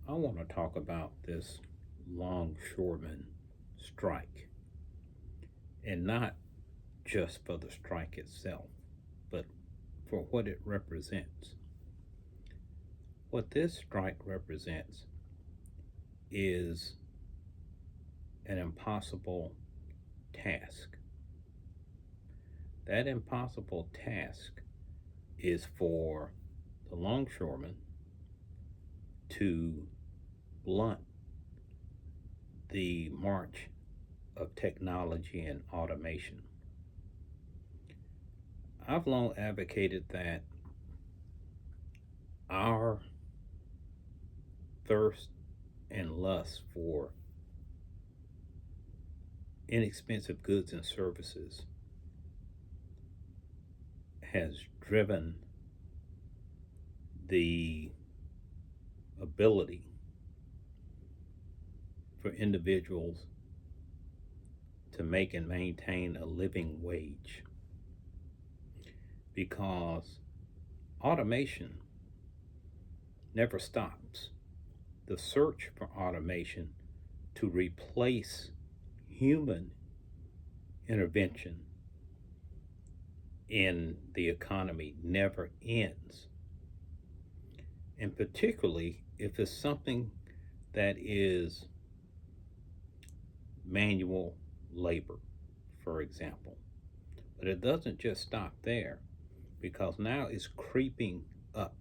I want to talk about this longshoreman strike, and not just for the strike itself, but for what it represents. What this strike represents is an impossible task. That impossible task is for the longshoremen to blunt the march of technology and automation. I've long advocated that our thirst and lust for inexpensive goods and services has driven the ability for individuals to make and maintain a living wage, because automation never stops. The search for automation to replace human intervention in the economy never ends. And particularly if it's something that is manual labor, for example. But it doesn't just stop there, because now it's creeping up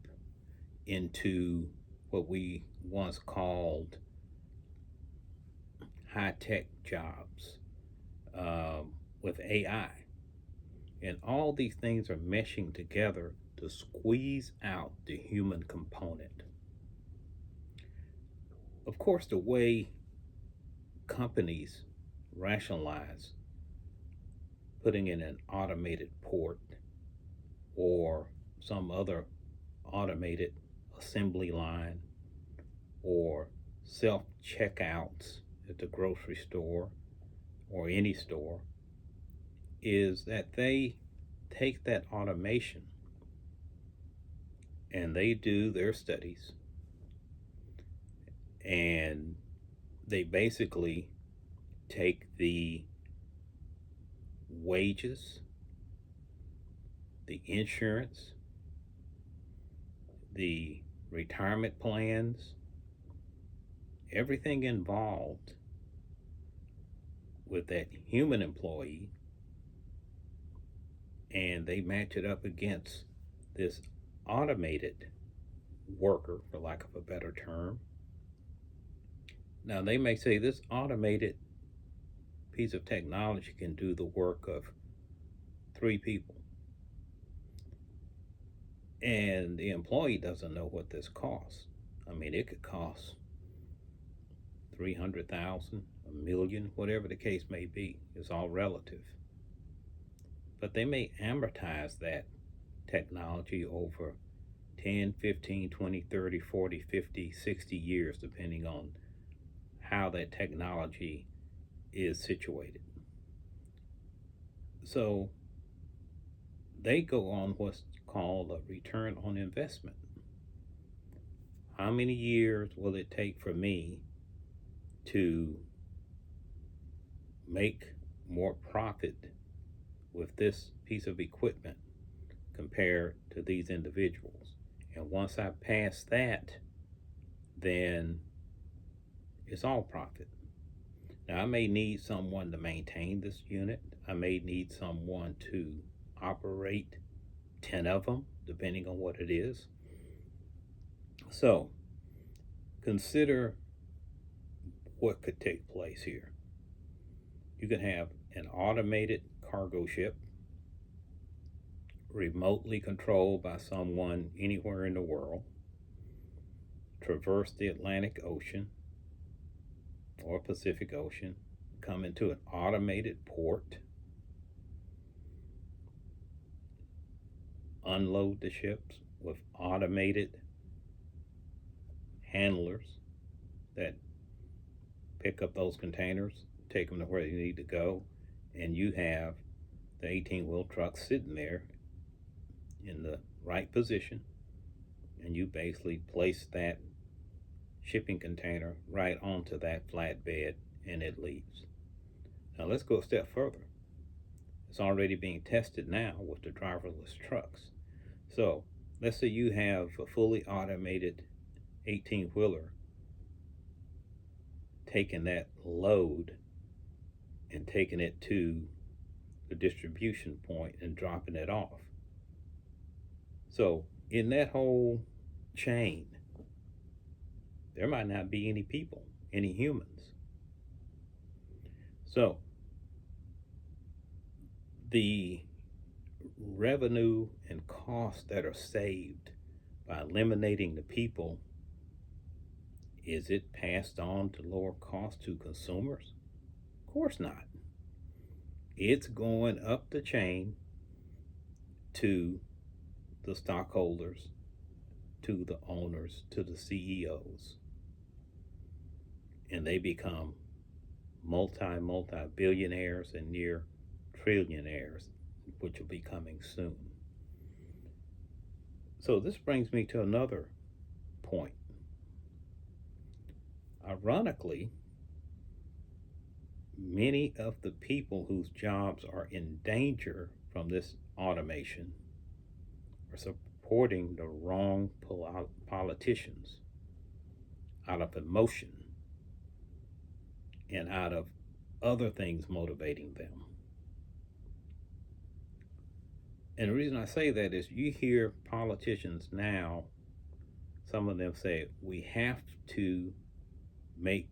into what we once called high tech jobs with AI. And all these things are meshing together to squeeze out the human component. Of course, the way companies rationalize putting in an automated port or some other automated assembly line or self checkouts at the grocery store or any store is that they take that automation and they do their studies, and they basically take the wages, the insurance, the retirement plans, everything involved with that human employee, and they match it up against this automated worker, for lack of a better term. Now, they may say this automated piece of technology can do the work of 3 people, and the employee doesn't know what this costs. I mean, it could cost 300,000, a million, whatever the case may be. It's all relative. But they may amortize that technology over 10, 15, 20, 30, 40, 50, 60 years, depending on how that technology is situated. So they go on what's called a return on investment. How many years will it take for me to make more profit with this piece of equipment compared to these individuals? And once I pass that, then it's all profit. Now, I may need someone to maintain this unit. I may need someone to operate 10 of them, depending on what it is. So, consider what could take place here. You could have an automated cargo ship, remotely controlled by someone anywhere in the world, traverse the Atlantic Ocean or Pacific Ocean, come into an automated port, unload the ships with automated handlers that pick up those containers, take them to where they need to go, and you have the 18-wheel truck sitting there in the right position, and you basically place that shipping container right onto that flatbed and it leaves. Now let's go a step further. It's already being tested now with the driverless trucks. So let's say you have a fully automated 18-wheeler taking that load and taking it to the distribution point and dropping it off. So in that whole chain, there might not be any people, any humans. So the revenue and costs that are saved by eliminating the people, is it passed on to lower cost to consumers? Of course not. It's going up the chain to the stockholders, to the owners, to the CEOs, and they become multi-billionaires and near trillionaires, which will be coming soon. So this brings me to another point. Ironically, many of the people whose jobs are in danger from this automation are supporting the wrong politicians out of emotion and out of other things motivating them. And the reason I say that is you hear politicians now, some of them say, we have to make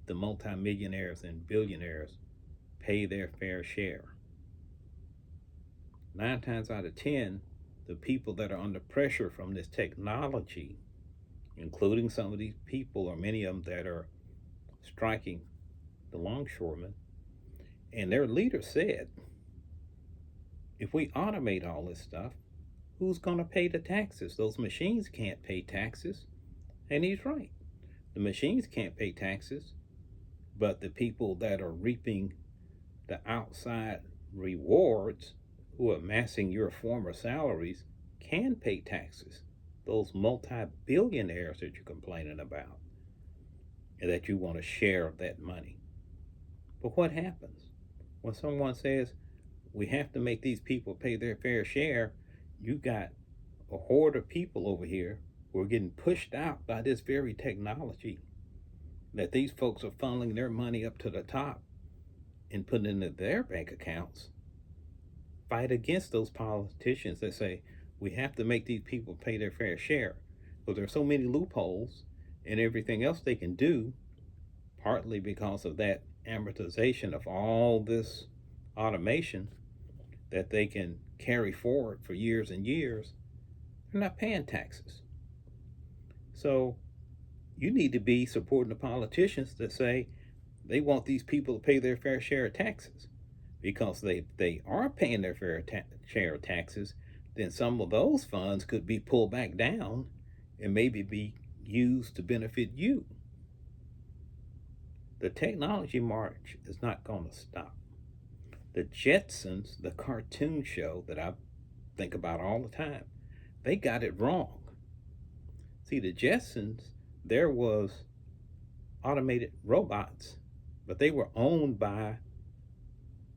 the multimillionaires and billionaires pay their fair share. 9 times out of 10, the people that are under pressure from this technology, including some of these people or many of them that are striking the longshoremen, and their leader said, if we automate all this stuff, who's going to pay the taxes? Those machines can't pay taxes. And he's right. The machines can't pay taxes, but the people that are reaping the outside rewards, who are amassing your former salaries, can pay taxes. Those multi-billionaires that you're complaining about, and that you want to share of that money. But what happens when someone says, we have to make these people pay their fair share? You got a horde of people over here who are getting pushed out by this very technology that these folks are funneling their money up to the top and putting into their bank accounts. Fight against those politicians that say we have to make these people pay their fair share, because there are so many loopholes and everything else they can do, partly because of that amortization of all this automation that they can carry forward for years and years. They're not paying taxes. So you need to be supporting the politicians that say they want these people to pay their fair share of taxes, because they are paying their fair share of taxes, then some of those funds could be pulled back down and maybe be used to benefit you. The technology march is not going to stop. The Jetsons, the cartoon show that I think about all the time, they got it wrong. See, the Jetsons, there was automated robots, but they were owned by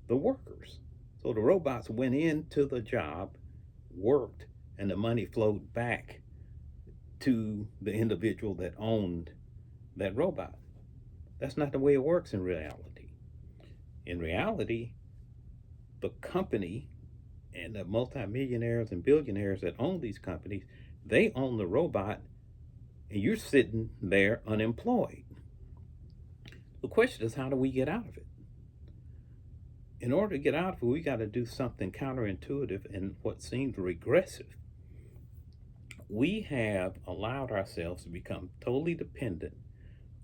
the workers. So the robots went into the job, worked, and the money flowed back to the individual that owned that robot. That's not the way it works in reality. In reality, the company and the multimillionaires and billionaires that own these companies, they own the robot, and you're sitting there unemployed. The question is, how do we get out of it? In order to get out of it, we got to do something counterintuitive and what seems regressive. We have allowed ourselves to become totally dependent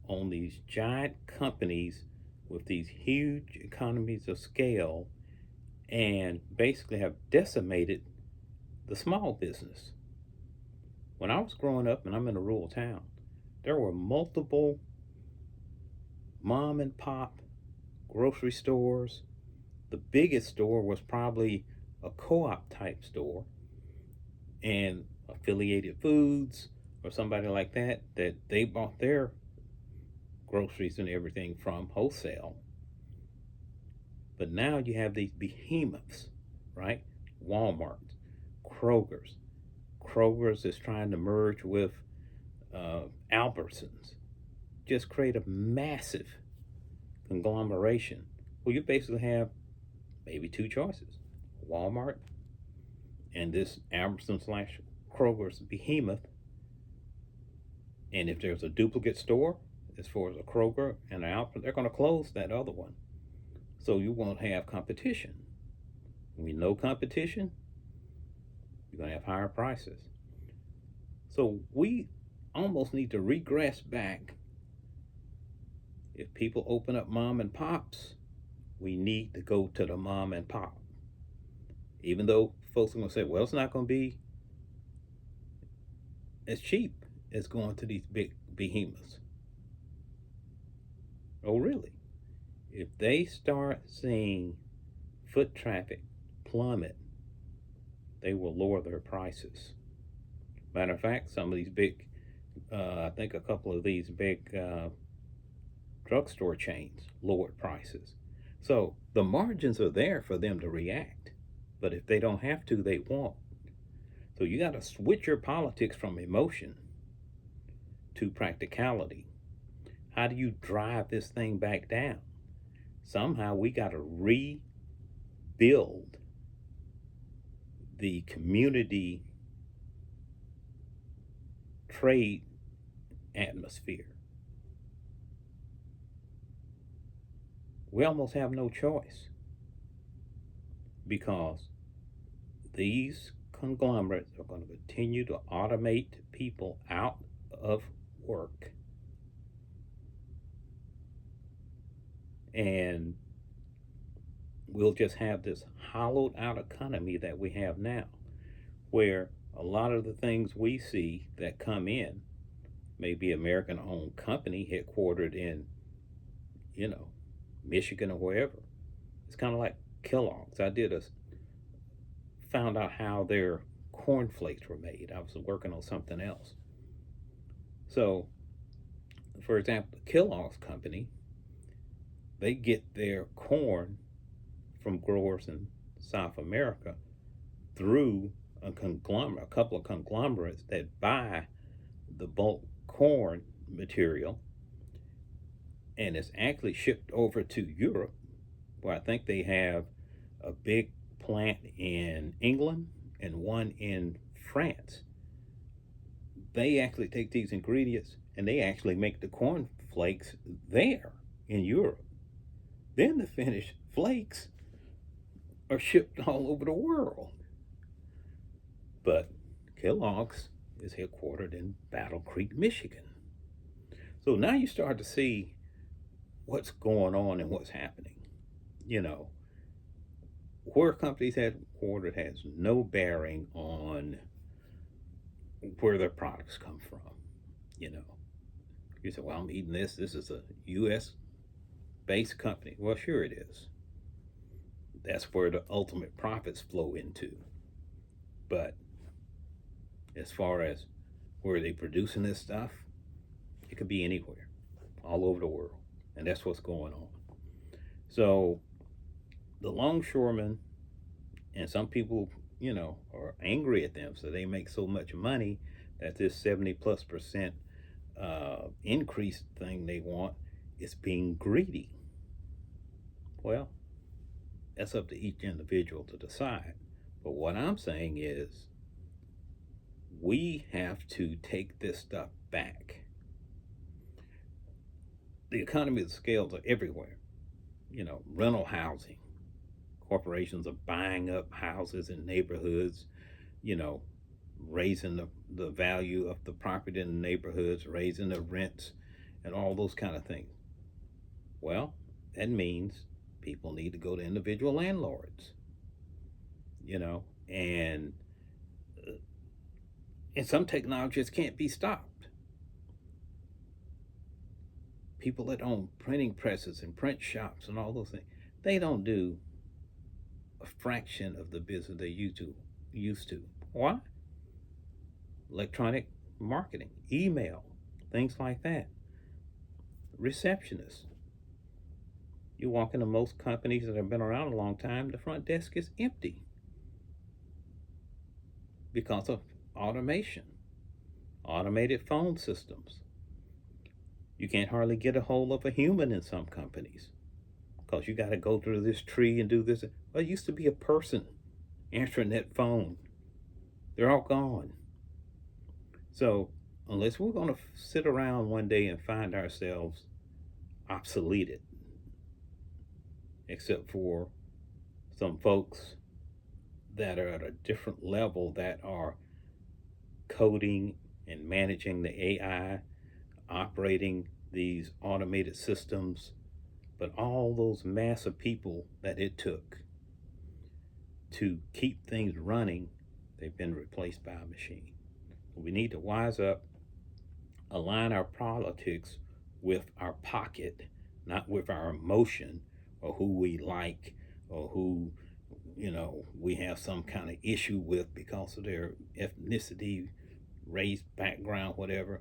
on these giant companies with these huge economies of scale, and basically have decimated the small business. When I was growing up, and I'm in a rural town, there were multiple mom and pop grocery stores. The biggest store was probably a co-op type store, and affiliated foods, or somebody like that, that they bought their groceries and everything from wholesale. But now you have these behemoths, right? Walmart's, Kroger's. Kroger's is trying to merge with Albertsons. Just create a massive conglomeration. Well, you basically have maybe two choices: Walmart and this Albertson slash Kroger's behemoth. And if there's a duplicate store, as far as a Kroger and an Albertson, they're going to close that other one. So you won't have competition. When we know competition, you're going to have higher prices. So we almost need to regress back. If people open up mom and pops, we need to go to the mom and pop. Even though folks are going to say, well, it's not going to be as cheap as going to these big behemoths. Oh, really? If they start seeing foot traffic plummet, they will lower their prices. Matter of fact, some of these big, I think a couple of these big drugstore chains lowered prices. So the margins are there for them to react. But if they don't have to, they won't. So you got to switch your politics from emotion to practicality. How do you drive this thing back down? Somehow we got to rebuild the community trade atmosphere. We almost have no choice, because these conglomerates are going to continue to automate people out of work. And we'll just have this hollowed out economy that we have now, where a lot of the things we see that come in may be American owned company headquartered in, Michigan or wherever. It's kind of like Kellogg's. Found out how their cornflakes were made. I was working on something else. So, for example, the Kellogg's company, they get their corn from growers in South America through a couple of conglomerates that buy the bulk corn material, and it's actually shipped over to Europe, where I think they have a big plant in England and one in France. They actually take these ingredients and they actually make the corn flakes there in Europe. Then the finished flakes are shipped all over the world. But Kellogg's is headquartered in Battle Creek, Michigan. So now you start to see what's going on and what's happening. Where companies headquartered has no bearing on where their products come from. You say, well, I'm eating this. This is a U.S. based company. Well, sure it is. That's where the ultimate profits flow into. But as far as where they producing this stuff, it could be anywhere, all over the world. And that's what's going on. So the longshoremen, and some people, are angry at them. So they make so much money that this 70+% increase thing they want is being greedy. Well, that's up to each individual to decide. But what I'm saying is, we have to take this stuff back. The economy of scales are everywhere. Rental housing. Corporations are buying up houses in neighborhoods, raising the value of the property in the neighborhoods, raising the rents, and all those kind of things. Well, that means people need to go to individual landlords, and some technologies can't be stopped. People that own printing presses and print shops and all those things, they don't do a fraction of the business they used to. Why? Electronic marketing, email, things like that. Receptionists. You walk into most companies that have been around a long time, the front desk is empty because of automation, automated phone systems. You can't hardly get a hold of a human in some companies because you got to go through this tree and do this. Well, it used to be a person answering that phone. They're all gone. So, unless we're going to sit around one day and find ourselves obsoleted, except for some folks that are at a different level that are coding and managing the AI, operating these automated systems, but all those massive people that it took to keep things running, they've been replaced by a machine. We need to wise up, align our politics with our pocket, not with our emotion or who we like or who, we have some kind of issue with because of their ethnicity, race, background, whatever,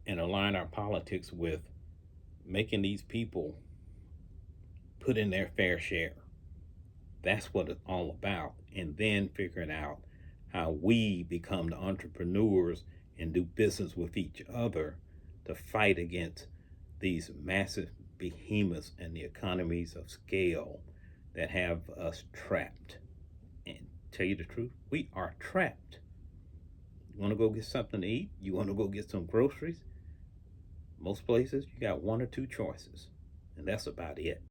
and align our politics with making these people put in their fair share. That's what it's all about. And then figuring out how we become the entrepreneurs and do business with each other to fight against these massive behemoths and the economies of scale that have us trapped. And tell you the truth, we are trapped. You want to go get something to eat? You want to go get some groceries? Most places, you got one or two choices, and that's about it.